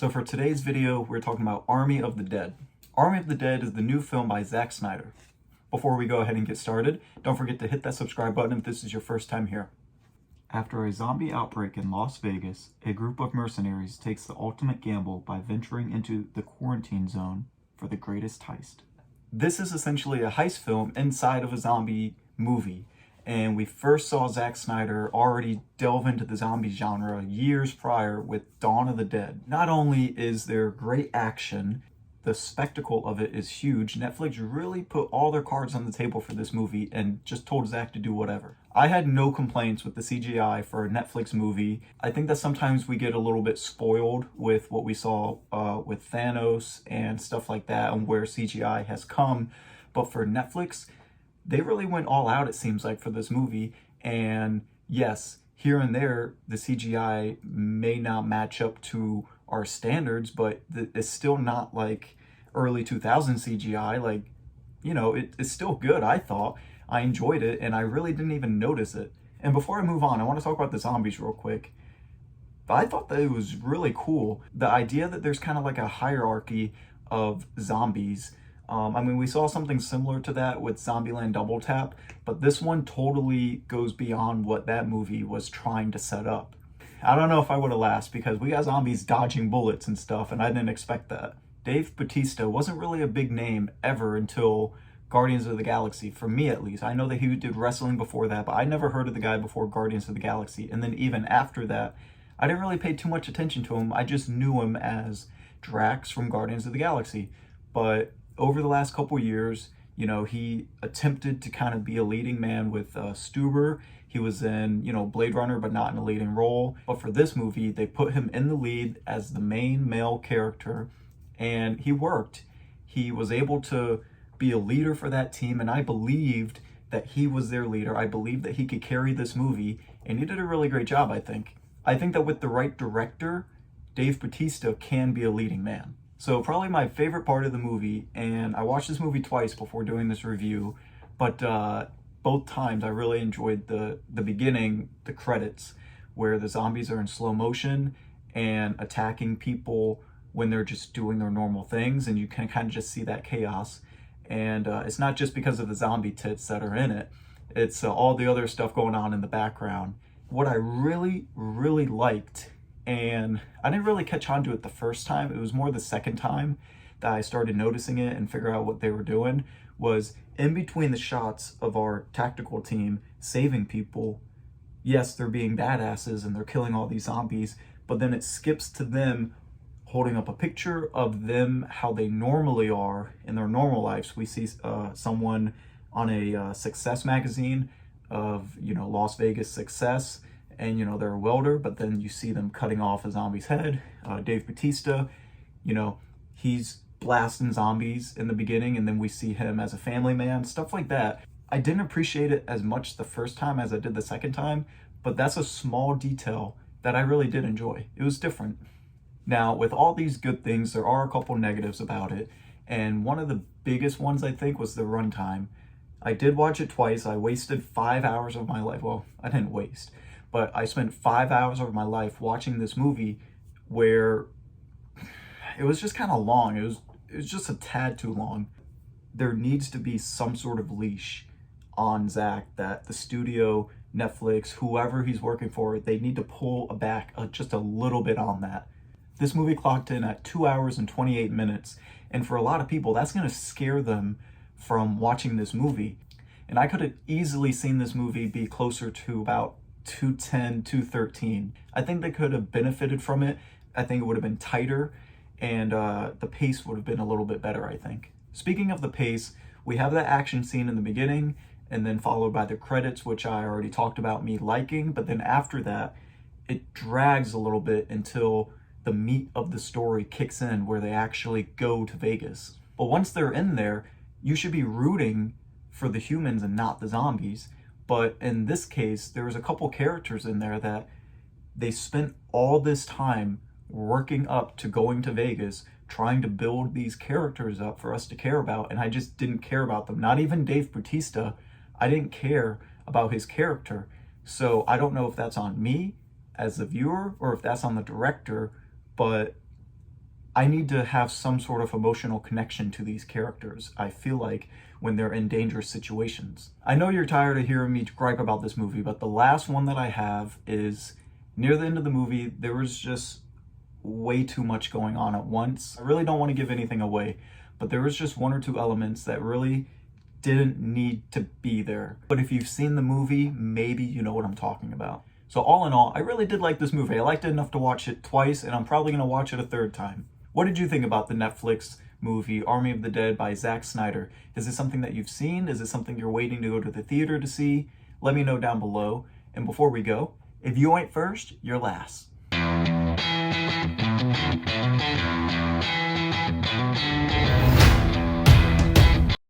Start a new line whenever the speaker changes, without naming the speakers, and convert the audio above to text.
So for today's video, we're talking about Army of the Dead. Army of the Dead is the new film by Zack Snyder. Before we go ahead and get started, don't forget to hit that subscribe button if this is your first time here. After a zombie outbreak in Las Vegas, a group of mercenaries takes the ultimate gamble by venturing into the quarantine zone for the greatest heist. This is essentially a heist film inside of a zombie movie, and we first saw Zack Snyder already delve into the zombie genre years prior with Dawn of the Dead. Not only is there great action, the spectacle of it is huge. Netflix really put all their cards on the table for this movie and just told Zack to do whatever. I had no complaints with the CGI for a Netflix movie. I think that sometimes we get a little bit spoiled with what we saw with Thanos and stuff like that and where CGI has come. But for Netflix, they really went all out, it seems like, for this movie. And yes, here and there, the CGI may not match up to our standards, but it's still not like early 2000s CGI. Like, you know, it's still good, I thought. I enjoyed it, and I really didn't even notice it. And before I move on, I want to talk about the zombies real quick. I thought that it was really cool. The idea that there's kind of like a hierarchy of zombies. I mean, we saw something similar to that with Zombieland Double Tap, but this one totally goes beyond what that movie was trying to set up. I don't know if I would have laughed because we got zombies dodging bullets and stuff, and I didn't expect that. Dave Bautista wasn't really a big name ever until Guardians of the Galaxy, for me at least. I know that he did wrestling before that, but I never heard of the guy before Guardians of the Galaxy. And then even after that, I didn't really pay too much attention to him. I just knew him as Drax from Guardians of the Galaxy. But over the last couple years, you know, he attempted to kind of be a leading man with Stuber. He was in, you know, Blade Runner, but not in a leading role. But for this movie, they put him in the lead as the main male character, and he worked. He was able to be a leader for that team, and I believed that he was their leader. I believed that he could carry this movie, and he did a really great job, I think. I think that with the right director, Dave Bautista can be a leading man. So probably my favorite part of the movie, and I watched this movie twice before doing this review, but both times I really enjoyed the beginning, the credits, where the zombies are in slow motion and attacking people when they're just doing their normal things, and you can kind of just see that chaos. And it's not just because of the zombie tits that are in it, it's all the other stuff going on in the background. What I really, really liked, and I didn't really catch on to it the first time, it was more the second time that I started noticing it and figure out what they were doing, was in between the shots of our tactical team saving people, yes, they're being badasses and they're killing all these zombies, but then it skips to them holding up a picture of them how they normally are in their normal lives. We see someone on a success magazine of, you know, Las Vegas success, and, you know, they're a welder, but then you see them cutting off a zombie's head. Dave Bautista, you know, he's blasting zombies in the beginning, and then we see him as a family man, stuff like that. I didn't appreciate it as much the first time as I did the second time, but that's a small detail that I really did enjoy. It was different. Now, with all these good things, there are a couple negatives about it, and one of the biggest ones, I think, was the runtime. I did watch it twice. I wasted 5 hours of my life. Well, I didn't waste, but I spent 5 hours of my life watching this movie where it was just kind of long. It was just a tad too long. There needs to be some sort of leash on Zack that the studio, Netflix, whoever he's working for, they need to pull back just a little bit on that. This movie clocked in at 2 hours and 28 minutes, and for a lot of people, that's going to scare them from watching this movie. And I could have easily seen this movie be closer to about 210, 213. I think they could have benefited from it. I think it would have been tighter, and the pace would have been a little bit better, I think. Speaking of the pace, we have that action scene in the beginning, and then followed by the credits, which I already talked about me liking, but then after that, it drags a little bit until the meat of the story kicks in, where they actually go to Vegas. But once they're in there, you should be rooting for the humans and not the zombies. But in this case, there was a couple characters in there that they spent all this time working up to going to Vegas, trying to build these characters up for us to care about, and I just didn't care about them. Not even Dave Bautista. I didn't care about his character. So I don't know if that's on me as the viewer or if that's on the director, but I need to have some sort of emotional connection to these characters, I feel like, when they're in dangerous situations. I know you're tired of hearing me gripe about this movie, but the last one that I have is near the end of the movie, there was just way too much going on at once. I really don't want to give anything away, but there was just one or two elements that really didn't need to be there. But if you've seen the movie, maybe you know what I'm talking about. So all in all, I really did like this movie. I liked it enough to watch it twice, and I'm probably going to watch it a third time. What did you think about the Netflix movie Army of the Dead by Zack Snyder? Is it something that you've seen? Is it something you're waiting to go to the theater to see? Let me know down below. And before we go, if you ain't first, you're last.